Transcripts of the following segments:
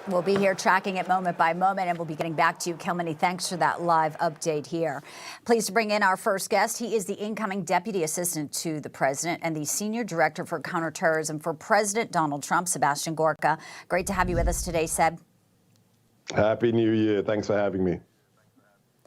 We'll be here tracking it moment by moment, and we'll be getting back to you. Kilmany, thanks for that live update here. Pleased to bring in our first guest. He is the incoming Deputy Assistant to the President and the Senior Director for Counterterrorism for President Donald Trump, Sebastian Gorka. Great to have you with us today, Seb. Happy New Year. Thanks for having me.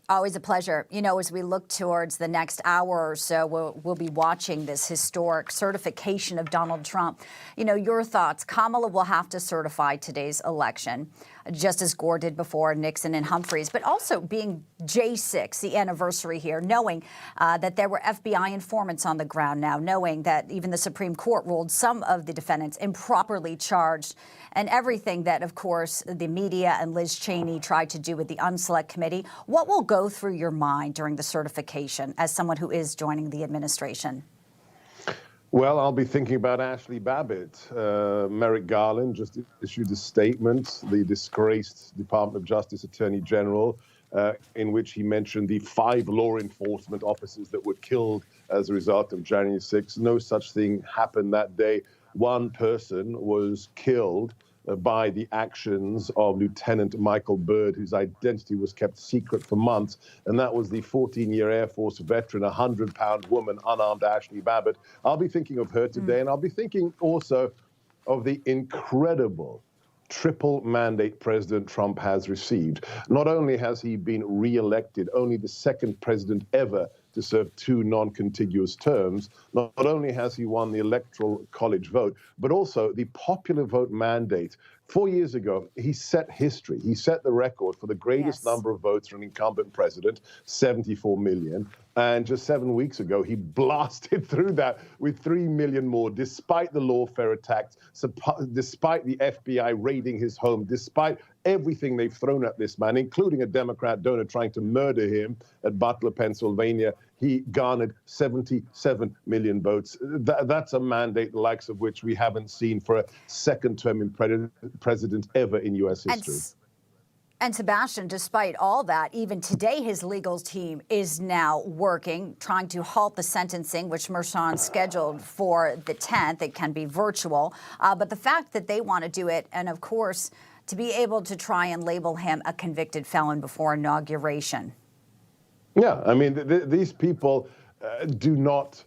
Always a pleasure. You know, as we look towards the next hour or so, we'll be watching this historic certification of Donald Trump. You know, your thoughts. Kamala will have to certify today's election, just as Gore did before, Nixon and Humphreys, but also being J6, the anniversary here, knowing that there were FBI informants on the ground now, knowing that even the Supreme Court ruled some of the defendants improperly charged, and everything that, of course, the media and Liz Cheney tried to do with the Unselect Committee. What will go through your mind during the certification as someone who is joining the administration? Well, I'll be thinking about Ashli Babbit. Merrick Garland just issued a statement, the disgraced Department of Justice Attorney General, in which he mentioned the 5 law enforcement officers that were killed as a result of January 6th. No such thing happened that day. One person was killed by the actions of Lieutenant Michael Byrd, whose identity was kept secret for months. And that was the 14-year Air Force veteran, a 100-pound woman, unarmed Ashli Babbit. I'll be thinking of her today, and I'll be thinking also of the incredible triple mandate President Trump has received. Not only has he been re-elected, only the second president ever to serve 2 non-contiguous terms, not only has he won the Electoral College vote, but also the popular vote mandate. 4 years ago, he set history. He set the record for the greatest number of votes for an incumbent president, 74 million. And just 7 weeks ago, he blasted through that with 3 million more, despite the lawfare attacks, despite the FBI raiding his home, despite everything they've thrown at this man, including a Democrat donor trying to murder him at Butler, Pennsylvania. He garnered 77 million votes. That's a mandate the likes of which we haven't seen for a second-term president ever in U.S. history. And Sebastian, despite all that, even today his legal team is now working, trying to halt the sentencing, which Merchan's scheduled for the 10th. It can be virtual. But the fact that they want to do it, and of course, to be able to try and label him a convicted felon before inauguration. Yeah, I mean, these people do not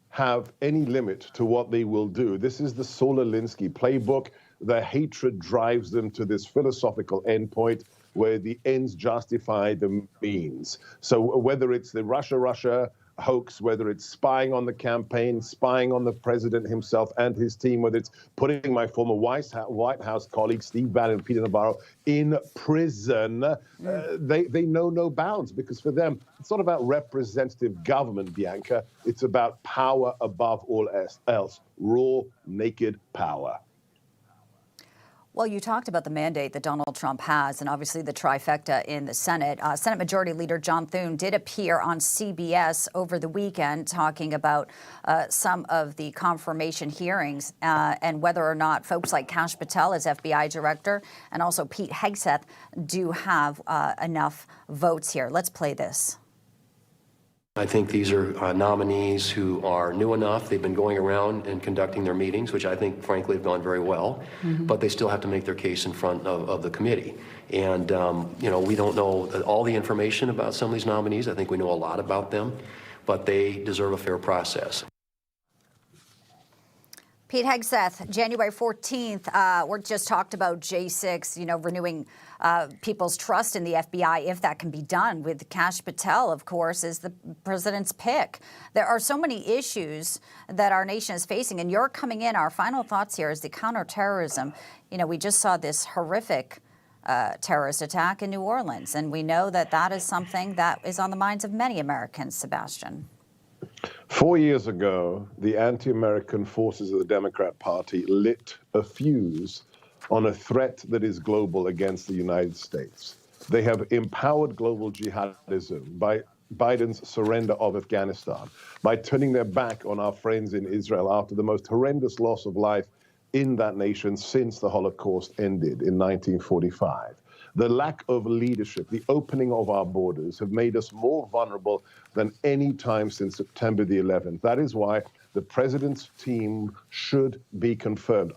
have any limit to what they will do. This is the Saul Alinsky playbook. Their hatred drives them to this philosophical endpoint where the ends justify the means. So whether it's the Russia hoax, whether it's spying on the campaign, spying on the president himself and his team, whether it's putting my former White House colleagues, Steve Bannon and Peter Navarro, in prison, they know no bounds, because for them, it's not about representative government, Bianca. It's about power above all else, raw, naked power. Well, you talked about the mandate that Donald Trump has, and obviously the trifecta in the Senate. Senate Majority Leader John Thune did appear on CBS over the weekend talking about some of the confirmation hearings and whether or not folks like Kash Patel as FBI director and also Pete Hegseth do have enough votes here. Let's play this. I think these are nominees who are new enough. They've been going around and conducting their meetings, which I think, frankly, have gone very well. But they still have to make their case in front of the committee. And, you know, we don't know all the information about some of these nominees. I think we know a lot about them, but they deserve a fair process. Pete Hegseth, January 14th, we just talked about J6, you know, renewing people's trust in the FBI, if that can be done, with Kash Patel, of course, is the president's pick. There are so many issues that our nation is facing, and you're coming in. Our final thoughts here is the counterterrorism. You know, we just saw this horrific terrorist attack in New Orleans, and we know that that is something that is on the minds of many Americans, Sebastian. 4 years ago, the anti-American forces of the Democrat Party lit a fuse on a threat that is global against the United States. They have empowered global jihadism by Biden's surrender of Afghanistan, by turning their back on our friends in Israel after the most horrendous loss of life in that nation since the Holocaust ended in 1945. The lack of leadership, the opening of our borders have made us more vulnerable than any time since September the 11th. That is why the president's team should be confirmed.